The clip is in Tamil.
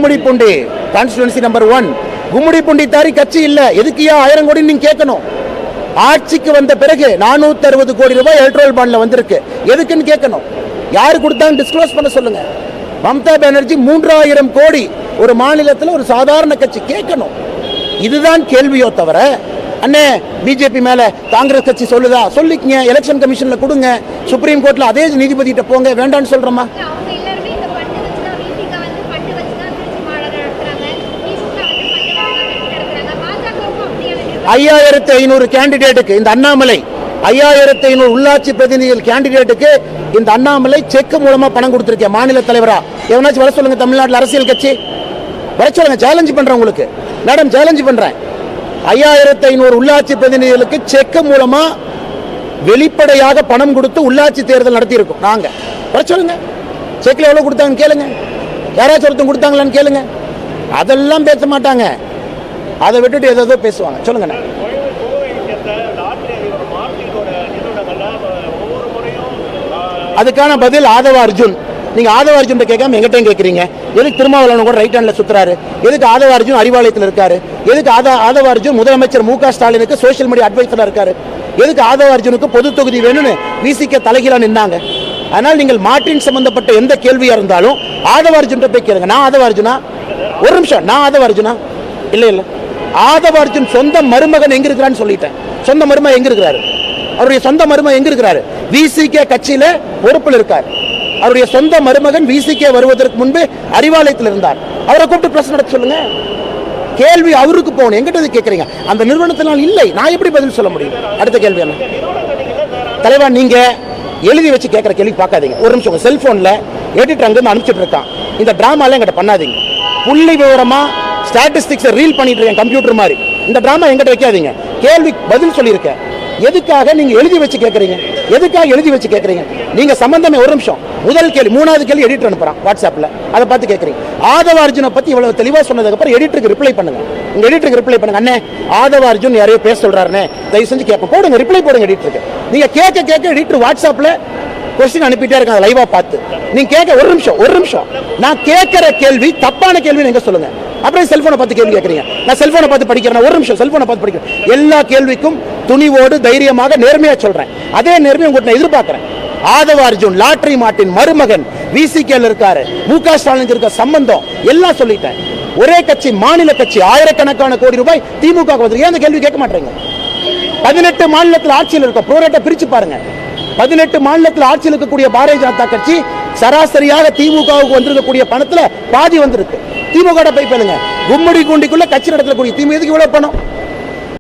Gummidipoondi constituency number 1. கும்மிடிப்பூண்டி தாரி கட்சி இல்ல, எதுக்கியா 1000 கோடி நீங்க கேட்கணும்? ஆட்சிக்கு வந்த பிறகு 460 கோடி ரூபாய் எலக்ட்ரல் பாண்ட்ல வந்திருக்கு, எதுக்குன்னு கேட்கணும். யாரு கொடுத்தாங்க டிஸ்க்ளோஸ் பண்ண சொல்லுங்க. மம்தா பானர்ஜி 3000 கோடி ஒரு மாநிலத்தில் ஒரு சாதாரண கட்சி கேட்கணும். இதுதான் கேள்வியோ தவிர, அண்ணே பிஜேபி மேல காங்கிரஸ் கட்சி சொல்லுதா, சொல்லிக்கங்க, எலெக்ஷன் கமிஷன்ல கொடுங்க, சுப்ரீம் கோர்ட்ல அதே நீதிபதி கிட்ட போங்க, வேண்டாம்னு சொல்றோமா? 5500 கேண்டிடேட்டுக்கு இந்த அண்ணாமலை 5500 உள்ளாட்சி பிரதிநிதிகள் கேண்டிடேட்டுக்கு இந்த அண்ணாமலை செக் மூலமா பணம் கொடுத்திருக்கேன். மாநில தலைவரா எவனாச்சும் வர சொல்லுங்க, தமிழ்நாட்டில் அரசியல் கட்சி வர சொல்லுங்க. சேலஞ்ச் பண்றேன் உங்களுக்கு மேடம், சேலஞ்ச் பண்றேன். 5500 உள்ளாட்சி பிரதிநிதிகளுக்கு செக் மூலமா வெளிப்படையாக பணம் கொடுத்து உள்ளாட்சி தேர்தல் நடத்தி இருக்கோம் நாங்க. வர சொல்லுங்க, செக்ல எவ்வளவு கொடுத்தாங்கன்னு கேளுங்க, யாராச்சும் ஒருத்தன் கொடுத்தாங்களான்னு கேளுங்க. அதெல்லாம் பேச மாட்டாங்க, அதை விட்டுட்டு ஏதோ பேசுவாங்க. சொல்லுங்க. அதுக்கான பதில் ஆதவ அர்ஜுன். நீங்க ஆதவ அர்ஜுன் கேட்காம எங்கிட்டையும் கேட்கறீங்க. எதுக்கு திருமாவளவன் கூட ரைட் ஹேண்ட்ல சுத்துறாரு? எதுக்கு ஆதவ அர்ஜுன் அறிவாலயத்தில் இருக்காரு? எதுக்கு ஆதவ அர்ஜுன் முதலமைச்சர் மு க ஸ்டாலினுக்கு சோசியல் மீடியா அட்வைசரா இருக்காரு? எதுக்கு ஆதவ அர்ஜுனுக்கு பொது தொகுதி வேணும்னு விசிக தலைகீழா நின்னாங்க? அதனால் நீங்கள் மாற்றின் சம்பந்தப்பட்ட எந்த கேள்வியா இருந்தாலும் ஆதவ அர்ஜுன் போய் கேளுங்க. நான் ஆதவ அர்ஜுனா? ஒரு நிமிஷம், நான் ஆதவ அர்ஜுனா? இல்ல ஆதவ அர்ஜுன் சொந்த மருமகன் எங்க இருக்கிறான்னு சொல்லிட்டேன். சொந்த மருமகன் எங்க இருக்கிறாரு? அவருடைய சொந்த மருமகன் எங்க இருக்கிறாரு? விசிகே கட்சியில பொறுப்பில் இருக்கார். அவருடைய சொந்த மருமகன் விசிகே வருவதற்கு முன்பு அறிவாலயத்தில் இருந்தார். அவரை கூப்பிட்டு பிரஸ் நடத்த சொல்லுங்க. கேள்வி அவருக்கு போகணும், எங்கிட்ட கேட்கறீங்க. அந்த நிறுவனத்தினால் இல்லை, நான் எப்படி பதில் சொல்ல முடியும்? அடுத்த கேள்வி என்ன தலைவா? நீங்க எழுதி வச்சு கேட்கிற கேள்வி பார்க்காதீங்க. ஒரு நிமிஷம், செல்போன்ல எடிட்டர் அங்கிருந்து அனுப்பிச்சுட்டு இருக்கான். இந்த டிராமாலாம் எங்கிட்ட பண்ணாதீங்க. புள்ளி விவரமா ஸ்டாட்டிஸ்டிக்ஸ் ரீல் பண்ணிட்டு இருக்கேன் கம்ப்யூட்டர் மாதிரி. இந்த டிராமா எங்கிட்ட வைக்காதீங்க. கேள்வி பதில் சொல்லியிருக்கேன். எதுக்காக நீங்க எழுதி வச்சு கேட்கறீங்க? எதுக்காக எழுதி வச்சு கேட்கறீங்க? நீங்க சம்பந்தமே. ஒரு நிமிஷம், முதல் கேள்வி. 3வது கேள்வி எடிட்டர் அனுப்புறான் வாட்ஸ்அப்ல, அதை பார்த்து கேட்கறீங்க. ஆதவ அர்ஜுனை பத்தி இவ்வளவு தெளிவா சொன்னதுக்கு அப்புறம் எடிட்டருக்கு ரிப்ளை பண்ணுங்க. உங்க எடிட்டருக்கு ரிப்ளை பண்ணுங்க. அண்ணே ஆதவ அர்ஜுன் யாரையோ பேச சொல்றாருன்னு தயவு செஞ்சு கேட்போம், போடுங்க, ரிப்ளை போடுங்க எடிட்டருக்கு. நீங்க கேட்க எடிட்டர் வாட்ஸ்அப்ல கொஸ்டின் அனுப்பிட்டே இருக்காங்க லைவா பார்த்து. நீங்க கேட்க ஒரு நிமிஷம் நான் கேட்கிற கேள்வி தப்பான கேள்வி நீங்க சொல்லுங்க. அப்புறம் செல்போனை பார்த்து கேள்வி கேட்கறீங்க. நான் செல்போனை பார்த்து படிக்கிறேன். ஒரு நிமிஷம், செல்போனை பார்த்து படிக்கிறேன். எல்லா கேள்விக்கும் துணிவோடு தைரியமாக நேர்மையா சொல்றேன். அதே நேர்மையை உங்கள்கிட்ட நான் எதிர்பார்க்கிறேன். ஆதவ அர்ஜுன் லாட்டரி மார்ட்டின் மருமகன், விசிகேல இருக்காரு, மு க ஸ்டாலினுக்கு இருக்க சம்பந்தம் எல்லாம் சொல்லிட்டேன். ஒரே கட்சி, மாநில கட்சி, ஆயிரக்கணக்கான கோடி ரூபாய் திமுக வந்து ஏன் அந்த கேள்வி கேட்க மாட்டேங்க? 18 மாநிலத்தில் ஆட்சியில் இருக்க ப்ரோரேட்டை பிரிச்சு பாருங்க. 18 மாநிலத்தில் ஆட்சியில் இருக்கக்கூடிய பாரதிய ஜனதா கட்சி சராசரியாக திமுகவுக்கு வந்திருக்கக்கூடிய பணத்துல பாதி வந்திருக்கு. திமுக போய் பேளுங்க. கும்மிடி கூண்டிக்குள்ள கட்சி நடத்தக்கூடிய திமுக எதுக்கு இவ்வளவு பணம்?